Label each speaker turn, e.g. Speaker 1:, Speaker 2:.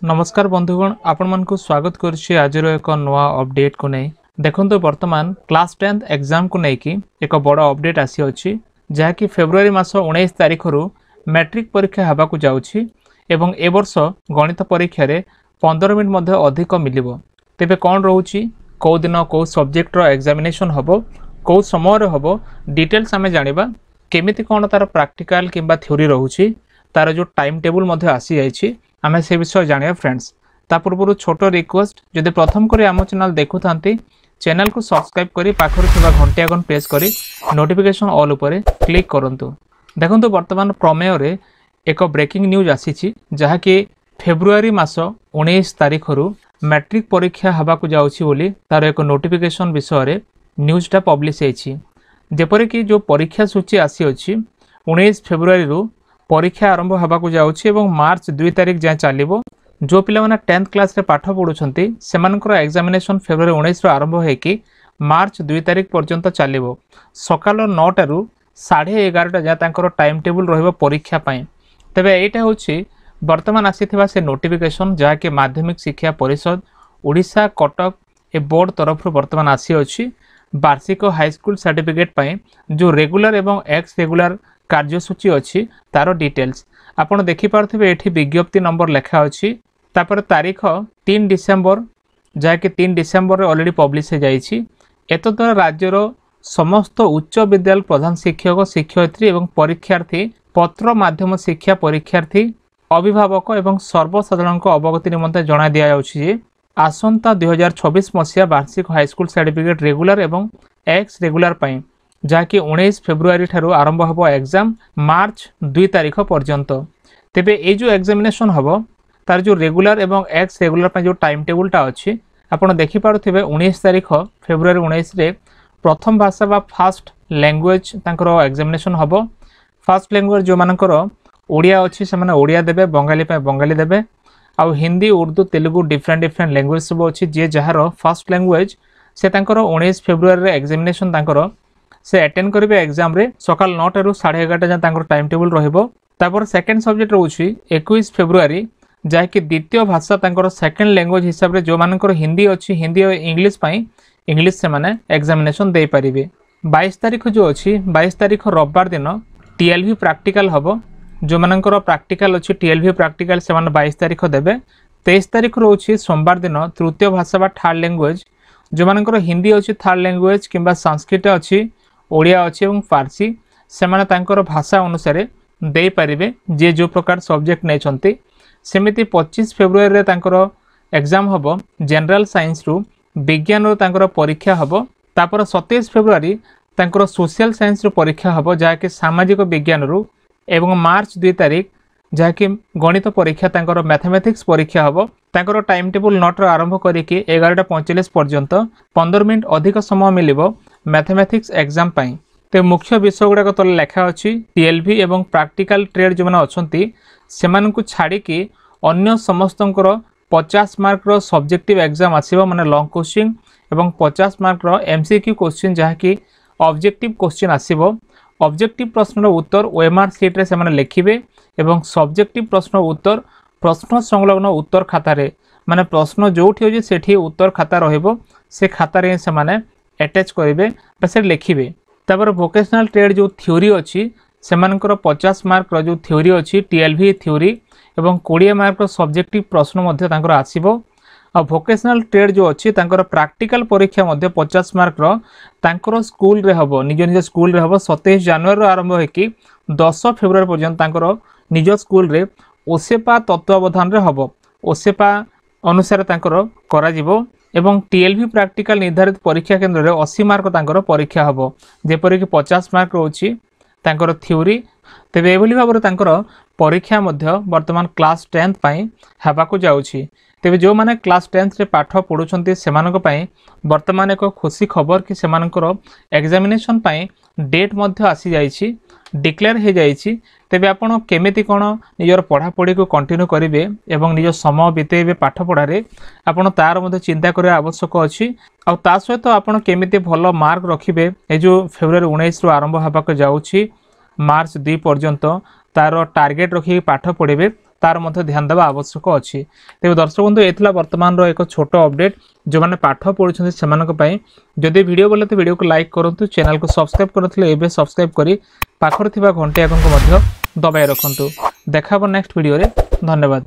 Speaker 1: नमस्कार बंधुगण आपण मन को स्वागत करछि आजर एक नवा अपडेट को नै देखंतो वर्तमान क्लास 10th एग्जाम को नै कि एक बड़ा अपडेट आसी अछि जहा कि फेब्रुवारी मास 19 तारिख रु मैट्रिक परीक्षा हबा को जाउछि एवं ए वर्ष गणित परीक्षा रे 15 मिनिट मध्ये अधिक मिलिबो। तेबे कोन रहउछि को दिन को सब्जेक्ट रो एग्जामिनेशन हबो को समय रे हबो डिटेल्स हमें जानिबा केमिति कोन तार प्रैक्टिकल किबा थ्योरी रहउछि तार जो टाइम टेबल मध्ये आसी जाइछि आम से विषय जानिया फ्रेंड्स। ता पूर्व छोट रिक्वेस्ट जदि प्रथम करी आम चैनल देखु थांती चैनल को सब्सक्राइब करी पाखर थिबा घंटी आइकन प्रेस करी नोटिफिकेशन ऑल उपरे क्लिक करंतु। देखंतु वर्तमान प्रमेय रे एक ब्रेकिंग न्यूज आसीछि जहा कि फेब्रुवारी मास 19 तारिख रु मैट्रिक परीक्षा हबा को जाउछि बोली तार एक नोटिफिकेशन विषय रे न्यूजटा पब्लिश हेछि। जेपरि कि जो परीक्षा सूची आसी अछि 19 फेब्रुवारी रु परीक्षा आरंभ हबा को जाउछि एवं मार्च 2 तारिख जाय चलिबो। जो पिला माने 10th क्लास रे पाठ पढुछंती सेमानकर एग्जामिनेशन फेब्रुवारी 19 रो आरंभ हे कि मार्च 2 तारिख पर्यंत चलिबो। सकाल 9 टा रु 11:30 टा जा तांकर टाइम टेबल रहइबो परीक्षा पई। तबे एटा होछि वर्तमान आसीथिबा से नोटिफिकेशन जा के माध्यमिक शिक्षा परिषद ओडिसा कटक ए बोर्ड तरफ वर्तमान आसी अछि वार्षिक हाई स्कूल सर्टिफिकेट पई जो रेगुलर एवं एक्स रेगुलर कार्यसूची अच्छी तार डिटेल्स आपण देखि पारथिबे एठी विज्ञप्ति नंबर लेखा अछि तापर तारीख 3 डिसेंबर जाके 3 डिसेंबर रे ऑलरेडी पब्लिश हे जाइछि। एतो द्वारा राज्यर समस्त उच्च विद्यालय प्रधान शिक्षक शिक्षयित्री एवं परीक्षार्थी पत्र माध्यम शिक्षा परीक्षार्थी अभिभावक एवं सर्वसाधारण अवगति निमंते जणा दिया जाउछि जे आसंता 2026 मसिया वार्षिक हाई स्कूल सर्टिफिकेट रेगुलर एवं एक्स रेगुलर पई जाकि 19 फेब्रुवारी ठारू आरंभ हबो एग्जाम मार्च 2 तारिख पर्यंत। तेबे ए जो एग्जामिनेशन हबो तार जो रेगुलर एवं एक्स रेगुलर पे जो टाइम टेबलटा अछि आपण देखि पारुथिबे 19 तारिख फेब्रुवारी 19 रे प्रथम भाषा बा फास्ट लैंग्वेज तांकर एग्जामिनेशन हबो। फास्ट लैंग्वेज जो मानकर ओडिया अछि से माने ओडिया देबे बंगाली पे बंगाली देबे आ हिंदी उर्दू तेलुगु डिफरेंट लैंग्वेज सब अछि जे जहार फास्ट लैंग्वेज से तांकर 19 फेब्रुवारी रे एग्जामिनेशन तांकर से अटेंड करिवे एग्जाम रे सकाल 9 टा रु 11:30 जा तांकर टाइम टेबल रहइबो। तापर सेकंड सब्जेक्ट रहउछि 21 फेब्रुवारी जा कि द्वितीय भाषा तांकर सेकंड लैंग्वेज हिसाब रे जो मानकर हिंदी अछि हिंदी और इंग्लिश पई इंग्लिश से माने एग्जामिनेशन दे परिबे। 22 तारिख जो अछि 22 तारिख रविवार दिन टीएलवी प्रैक्टिकल हबो। जो मानकर प्रैक्टिकल अछि टीएलवी प्रैक्टिकल से माने 22 तारिख देबे। 23 तारिख रहउछि सोमवार दिन तृतीय भाषा बा थर्ड लैंग्वेज जो मानकर हिंदी अछि थर्ड लैंग्वेज किबा संस्कृत अछि ओडिया अच्छी और फारसी से माने तांकर भाषा अनुसार दे पारिबे जे जो प्रकार सब्जेक्ट नै छंती। सेमिति 25 फेब्रुवारी रे तांकर एग्जाम हबो जनरल साइंस रु विज्ञान रो तांकर परीक्षा हबो। तापर 27 फेब्रुवारी तांकर सोशल साइंस रो परीक्षा हबो जाके सामाजिक विज्ञान रु एवं मार्च 2 तारिख जाके गणित परीक्षा तांकर मैथमेटिक्स परीक्षा हबो। तांकर टाइम टेबल 9 रो आरंभ करिके 11:45 पर्यंत 15 मिनिट अधिक समय मिलिबो मैथमेटिक्स एग्जाम पाई। ते मुख्य विषय गुड़ाक तले लेखा अछि टीएलवी एवं प्रैक्टिकल ट्रेड जो माने अछंती सेमानकु छाड़ी कि अन्य समस्तंकर 50 मार्क रो सब्जेक्टिव एग्जाम आसीबो माने लॉन्ग क्वेश्चन एवं 50 मार्क रो एमसीक्यू क्वेश्चन जहा कि ऑब्जेक्टिव क्वेश्चन आसीबो। ऑब्जेक्टिव प्रश्न रो उत्तर ओएमआर शीट रे सेमाने लिखिबे एवं सब्जेक्टिव प्रश्न उत्तर प्रश्न संलग्न उत्तर खाता रे माने प्रश्न जोठी होजे सेठी उत्तर खाता रहइबो से खाता रे सेमाने अटैच करेंगे से लिखिबे। तापर वोकेशनल ट्रेड जो थ्योरी अच्छी से 50 मार्क जो थ्योरी अच्छी टीएलवी थ्योरी एवं 20 मार्क सब्जेक्टिव प्रश्न आसीबो। आ वोकेशनल ट्रेड जो अच्छी प्रैक्टिकल परीक्षा 50 मार्क स्कूल रे हबो निज निज स्कूल रे हबो 27 जनवरी आरंभ होकि 10 फेब्रुवारी पर्यंत निज स्कूल रे ओसेपा तत्वावधान रे हबो। ओसेपा अनुसार करा जिवो एवं टीएलवी प्रैक्टिकल निर्धारित परीक्षा केंद्र रे 80 मार्क तांकर परीक्षा हबो जेपरि कि 50 मार्क रोची तांकर थ्योरी। तेबे एभली भाबरे तांकर परीक्षा मध्य वर्तमान क्लास 10th पई हबा को जाउछि। तेबे जो माने क्लास 10th रे पाठ पढुछंती सेमानक पई वर्तमान एक खुशी खबर कि सेमानकर एग्जामिनेशन पई डेट मध्य आसी जाइछि डिक्लेयर हे जाइछि। तेबे आपण केमिति कोन निजर पढ़ा पढ़ी को कंटिन्यू करिवे एवं निज समय बितेबे पाठ पढ़ारे आपण तार मध्य चिंता करिया आवश्यक अछि। आ ता सहित आपण केमिति भलो मार्क रखिबे ए जो फेब्रुवारी 19 रो आरंभ हबा को जाउछि मार्च 2 पर्यंत तार टार्गेट रखि पाठ पढ़िबे तार मध्य ध्यान देवा आवश्यक अच्छी। तेज दर्शक बंधु ये वर्तमान एक छोट अपडेट जो मैंने पाठ पढ़ुं से जदि वीडियो बोले तो वीडियो को लाइक करूँ, चैनल को सब्सक्राइब करते सब्सक्राइब कर पाखर घंटे आइकन को दबाई रखु। देखा नेक्स्ट वीडियो रे। धन्यवाद।